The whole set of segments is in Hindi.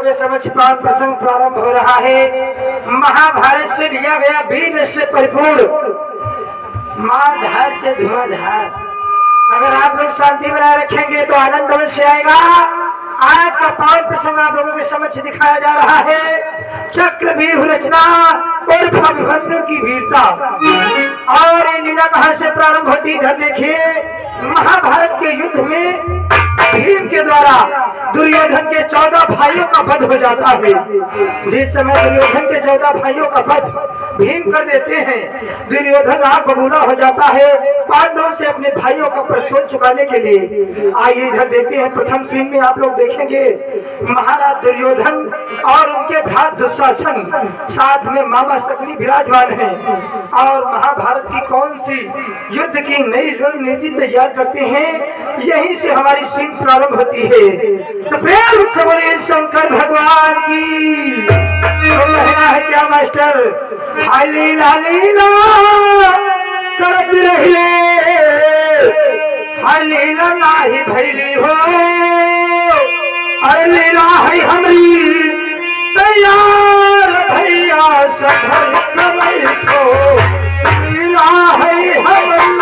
के समक्ष पाठ प्रसंग प्रारंभ हो रहा है। महाभारत से लिया गया वीर से परिपूर्ण मार धार से धुआंधार। अगर आप लोग शांति बनाए रखेंगे तो आनंद अवश्य आएगा। आज का पाठ प्रसंग आप लोगों के समक्ष दिखाया जा रहा है। चक्रव्यूह रचना और अभिमन्यु की वीरता। और ये लीला कहां से प्रारंभ होती इधर देखिए। महाभारत के युद्ध में भीम के द्वारा दुर्योधन के 14 भाइयों का वध हो जाता है। जिस समय दुर्योधन के 14 भाइयों का वध भीम कर देते हैं, दुर्योधन आग बबूला हो जाता है पांडवों से अपने भाइयों का प्रतिशोध चुकाने के लिए। आइए इधर देखते हैं। प्रथम सीन में आप लोग देखेंगे महाराज दुर्योधन और उनके भ्राता दुशासन, साथ में मामा शकुनी विराजमान है और महाभारत की कौन सी युद्ध की नई रणनीति तैयार करते हैं, यहीं से हमारी सीन प्रारंभ होती है। तो प्रेम से बोलिए शंकर भगवान की। तो कहना है क्या मास्टर, हाय लीला लीला करत रहिए, हाय लीला नाही भैली हो, अरे लीला है हमारी तैयार भैया सफर कमल ठो, लीला है हमारी।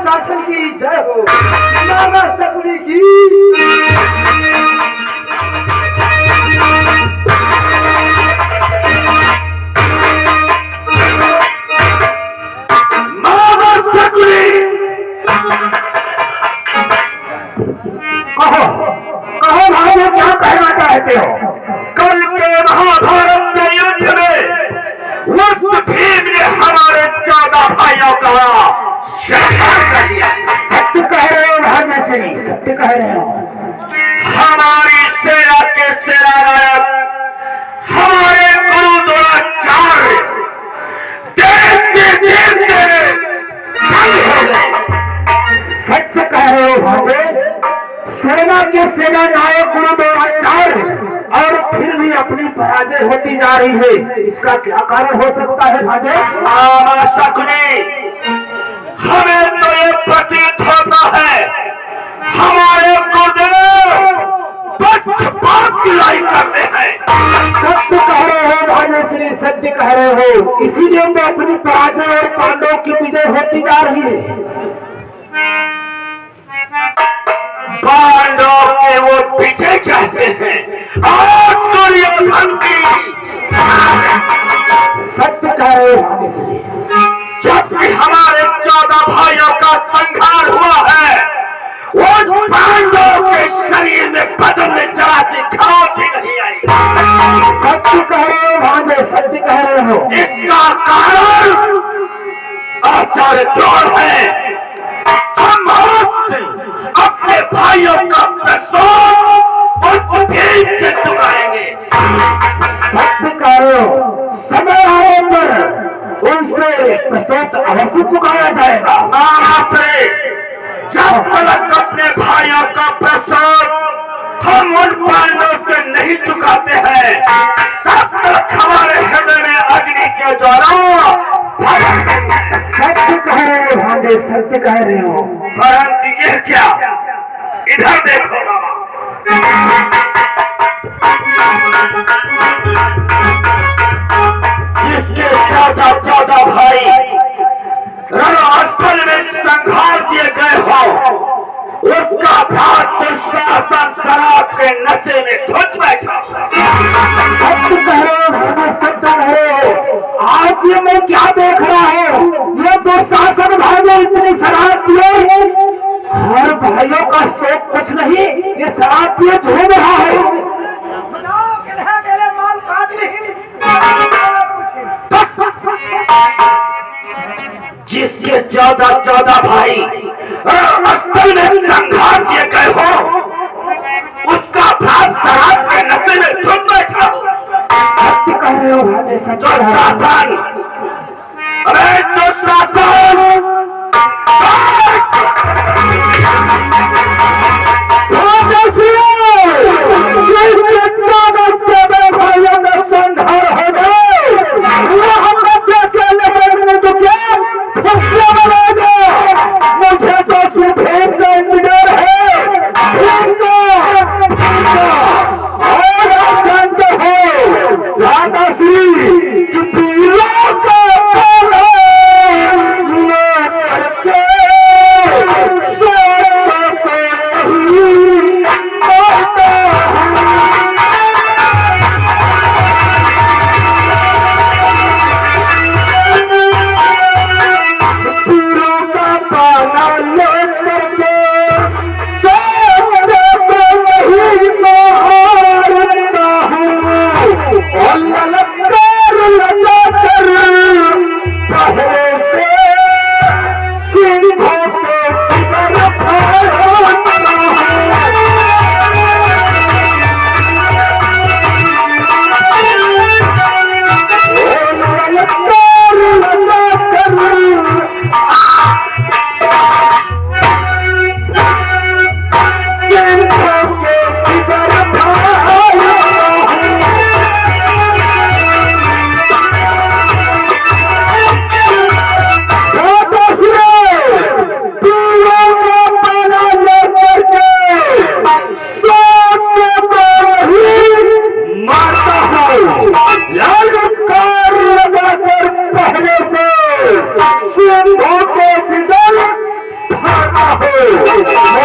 शासन की जय हो, मामा शकुनी की। मामा शकुनी कहो कहो भाई, क्या कहना चाहते हो? कल के महाभारत के युद्ध में उस भीम ने हमारे 14 भाइयों का कर दिया। सत्य कह रहे हो भाग्यश्री, सत्य कह रहे हो। हमारी सेना के सेनानायक हमारे गुरु द्रोणाचार्य देखते देखते हो गए। सत्य कह रहे हो भाग्य, सेना के सेनानायक गुरु द्रोणाचार्य और फिर भी अपनी पराजय होती जा रही है। इसका क्या कारण हो सकता है भाग्य? मामा शकुनी, हमें तो ये प्रतीत होता है हमारे गुरुदेव पक्षपात की लड़ाई करते हैं। सत्य कह रहे हो भाग्यश्री, सत्य कह रहे हो। इसीलिए तो अपनी पराजय और पांडवों की विजय होती जा रही है। पांडव के वो विजय चाहते हैं और दुर्योधन की। सत्य कह रहे हो भाग्यश्री, जबकि हमारे 14 भाइयों का संहार हुआ है, वो पांडवों के शरीर में बदन में जरा सी घाव भी नहीं आई। सत्य कह रहे हो भांजे, सत्य कह रहे हो। इसका कारण आचार्य द्रोण है। हम अपने भाइयों का प्रतिशोध उस भीम से चुकाएंगे। सत्य कह रहे हो, समय आने पर उनसे प्रतिशोध अवश्य चुकाया जाएगा। महाराष्ट्र जब तक अपने भाइयों का प्रतिशोध हम उन पांडवों से नहीं चुकाते हैं, तब तक हमारे हृदय में अग्नि के ज्वाला। सत्य कह रहे हो भांजे, सत्य कह रहे हो। परंतु ये क्या, इधर देखो, जिसके 14 भाई रणस्थल में संहार दिए गए हो, उसका भ्रात दुशासन शराब के नशे में धुत बैठा। सत्य कह रहे हो, सत्य कह रहे हो। आज ये मैं क्या देख रहा हूँ, ये दुशासन भाई इतनी शराब पिए, हर भाइयों का शौक कुछ नहीं, ये शराब पिए झूम रहा है। जिसके 14 भाई रणस्थल में संहार दिए गए हो, उसका भ्रात शराब के नशे में धुत बैठा हो। सत्य कह रहे हो भाई, सत्य।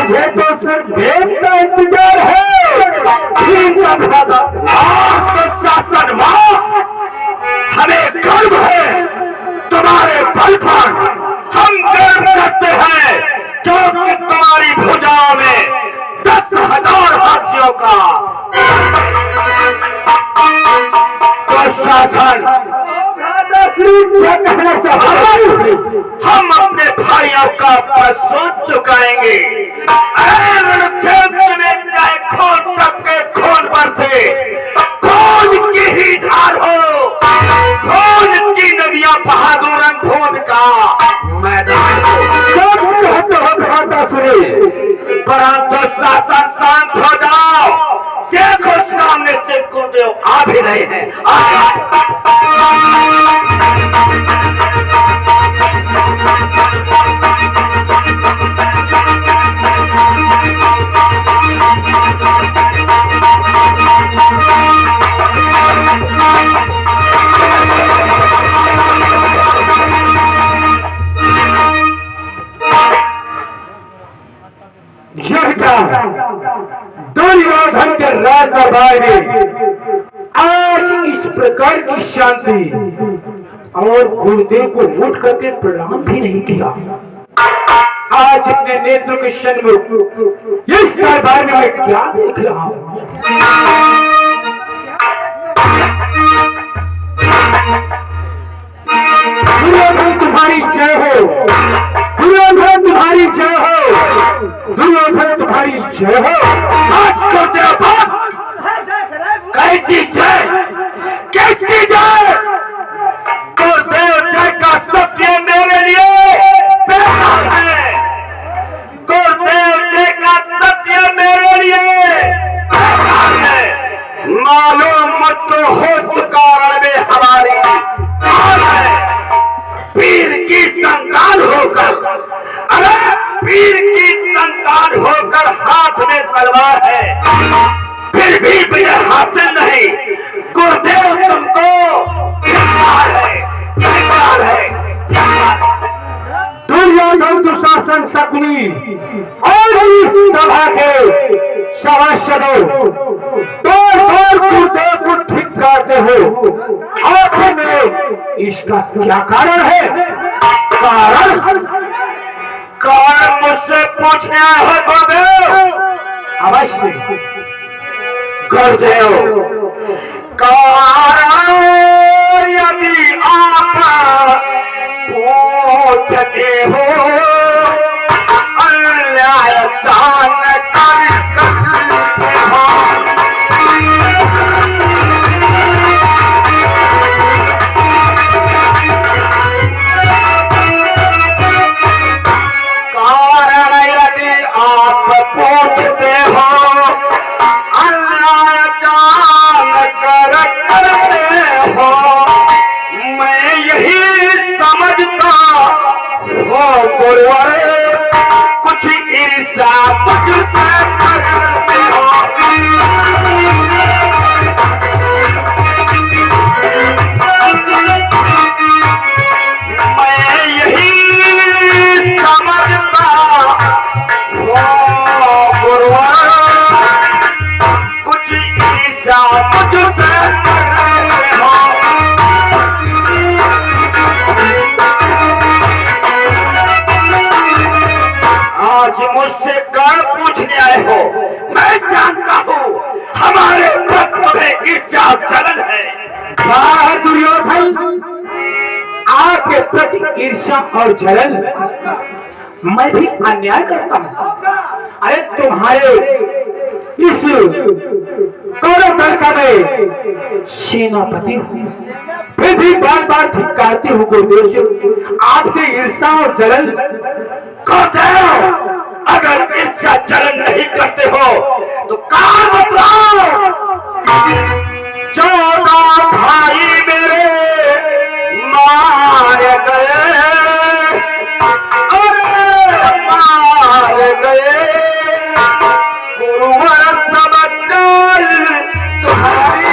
मुझे तो सिर्फ भेद का इंतजार है। भीम का भ्राता तो शासन हमें गर्व है तुम्हारे बल पर। हम गर्व करते हैं क्योंकि तुम्हारी भुजाओं में 10,000 हाथियों का तो शासन क्या कहना चाहते? हम अपने भाइयों का सोच चुकाएंगे। क्षेत्र में चाहे खून टपके खून पर से, खून की ही धार हो, खून की नदियां बहादुर रणभूमि का मैदान परंतु शासन शांत हो जाओ। देखो सामने से गुरुदेव आ भी रहे हैं। दुर्योधन के राज दरबार में आज इस प्रकार की शांति, और गुरुदेव को उठ करके प्रणाम भी नहीं किया। आज अपने नेत्र के सन्मुख इस दरबार में मैं क्या देख रहा हूं? दुर्योधन तुम्हारी जय हो, दुर्योधन तुम्हारी जय हो, दुर्योधन तुम्हारी जय हो। कैसी जय, किसकी जय? गुरुदेव जय का सत्य मेरे लिए बेकार है। गुरुदेव जय का सत्य मेरे लिए बेकार है। मालूम मुझको हो चुका रण में हमारी वीर की संतान होकर, अरे वीर की संतान होकर हाथ में तलवार है, फिर भी प्रिय हासिल नहीं। गुरुदेव तुमको धिक्कार है, धिक्कार है, धिक्कार है। दुर्योधन दुशासन शकुनी और इस सभा के सभासदों तोड़ गुरुदेव को धिक्कारते हो। आखिर में इसका क्या कारण है? कारण मुझसे पूछना है गुरुदेव। अवश्य गुरुदेव, कारण यदि आप पूछते हो, अन्याय जान कर करते हो। कारण यदि आप पूछते हो, अन्याय जान कर करते हो, मैं यही समझता हो गुरुवर कुछ ईर्ष्या मुझसे करते हो। मैं यही समझता हो गुरुवर कुछ ईर्ष्या मुझसे करते हो। आज मुझसे कारण पूछने आए हो, मैं जानता हूँ हमारे भक्त में ईर्ष्या जलन है। दुर्योधन, आपके प्रति ईर्ष्या और जलन मैं भी अन्याय करता हूँ। अरे तुम्हारे इस कौरव दल का मैं सेनापति हूँ, फिर भी बार बार धिक्कारती हूँ गुरुदेव। आपसे ईर्ष्या और जलन गुरुदेव, अगर ईर्ष्या जलन नहीं करते हो तो काम बताओ। 14 भाई मेरे मार गए, अरे मार गए, गुरुवर सब चल तुम्हारी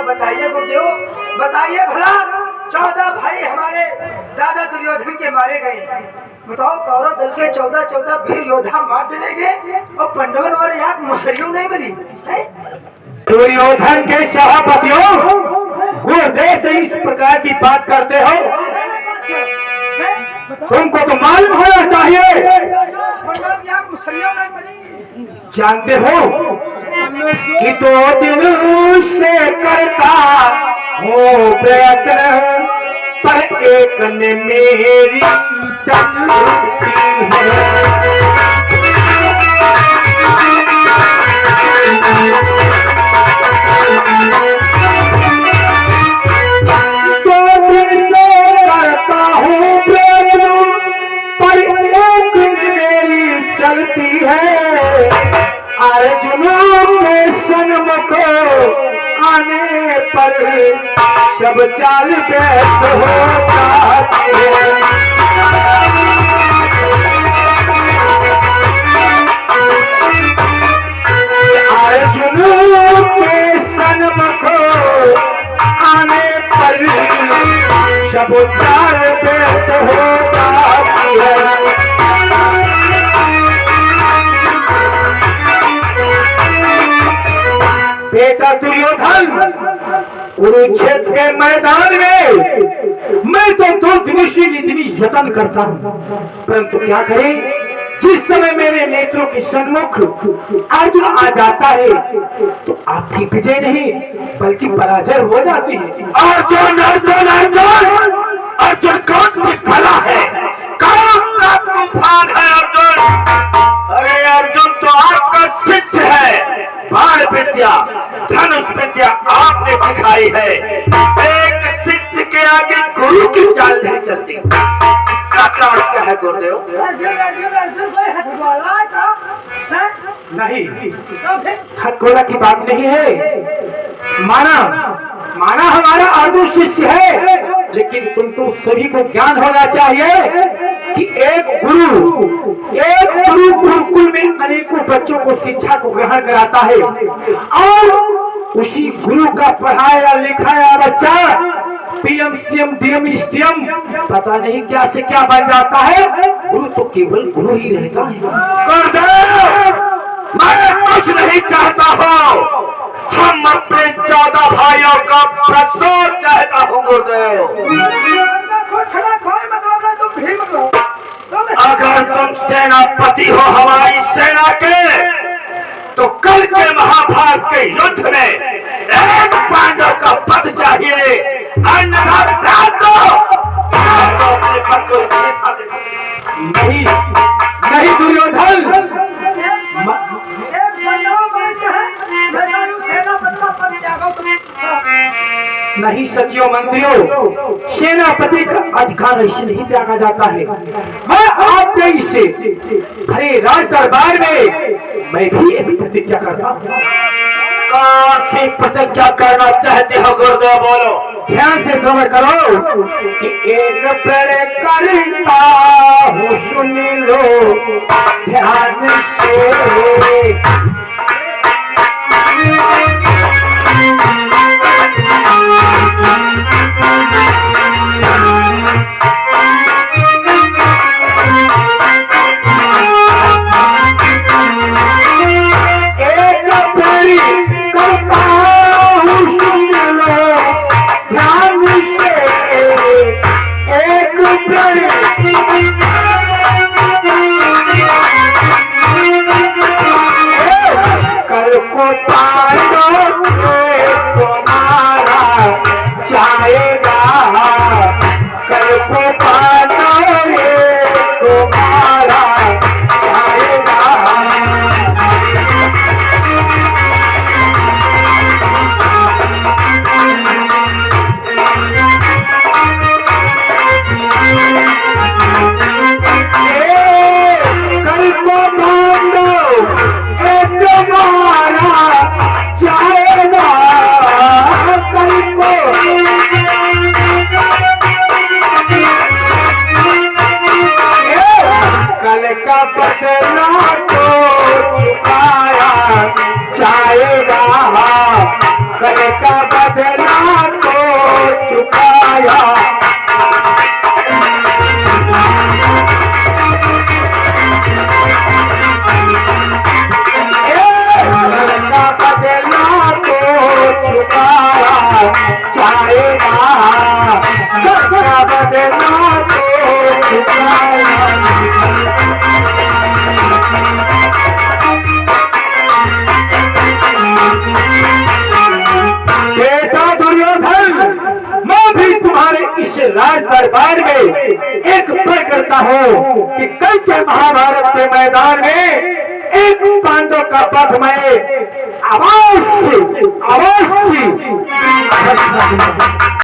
जरा बताइए गुरुदेव, बताइए भला 14 भाई हमारे दादा दुर्योधन के मारे गए। बताओ कौरव दल के 14 वीर योद्धा मार डलेंगे और पंडवन और यहाँ मुसलियों नहीं बनी। दुर्योधन के सभापतियों, गुरुदेव से इस प्रकार की बात करते हो? तुमको तो मालूम होना चाहिए। जानते हो कि 2 दिन से करता हूँ प्रयत्न, पर एक ने मेरी चलती है। चलती है अर्जुनों के सन्मुख आने पर सब चाल व्यर्थ हो जाती है। अर्जुनों के सन्मुख आने पर सब चाल व्यर्थ हो जाती है। बेटा दुर्योधन, कुरुक्षेत्र के मैदान में मैं तो 2 दिनों से इतनी यत्न करता हूँ, परंतु क्या करें, जिस समय मेरे नेत्रों के सन्मुख अर्जुन आ जाता है तो आपकी विजय नहीं बल्कि पराजय हो जाती है। अर्जुन अर्जुन अर्जुन अर्जुन कौन सी भला है, कौन सा तूफान है अर्जुन? अरे अर्जुन तो आपका शिष्य है। बाण विद्या, धनुष विद्या आपने सिखाई है। एक शिष्य के आगे गुरु की चाल नहीं चलती। इसका कारण क्या है गुरुदेव? नहीं, हथगोला की बात नहीं है। माना हमारा अर्जुन शिष्य है, लेकिन तुमको सभी को ज्ञान होना चाहिए कि एक गुरु गुरुकुल में अनेकों बच्चों को शिक्षा को ग्रहण कराता है और उसी गुरु का पढ़ाया लिखाया बच्चा पीएम सीएम डीएम एसडीएम पता नहीं क्या से क्या बन जाता है। गुरु तो केवल गुरु ही रहता है। गुरुदेव, मैं कुछ नहीं चाहता हूँ, हम अपने 14 भाइयों का प्रसव चाहता हूँ गुरुदेव। अगर तुम सेनापति हो हमारी सेना के, तो कल के महाभारत के युद्ध में एक पांडव का पद चाहिए, अन्यथा नहीं नहीं दुर्योधन, नहीं सचिव मंत्रियों, सेनापति का अधिकार ऐसे नहीं त्यागा जाता है। मैं आपके इसे भरे राज दरबार में मैं भी एक प्रतिज्ञा करता हूँ। कौन सी प्रतिज्ञा करना चाहते हो गुरुदेव, बोलो। ध्यान से श्रवण करो कि एक प्रण करता हूँ, सुन लो ध्यान से। कल को पांडव जाएगा, गंगा बदना तो बेटा दुर्योधन, मैं भी तुम्हारे इस राज दरबार में एक पढ़ करता हूँ कि कल के महाभारत के मैदान में एक पांडव का पथ में अवश्य अवश्य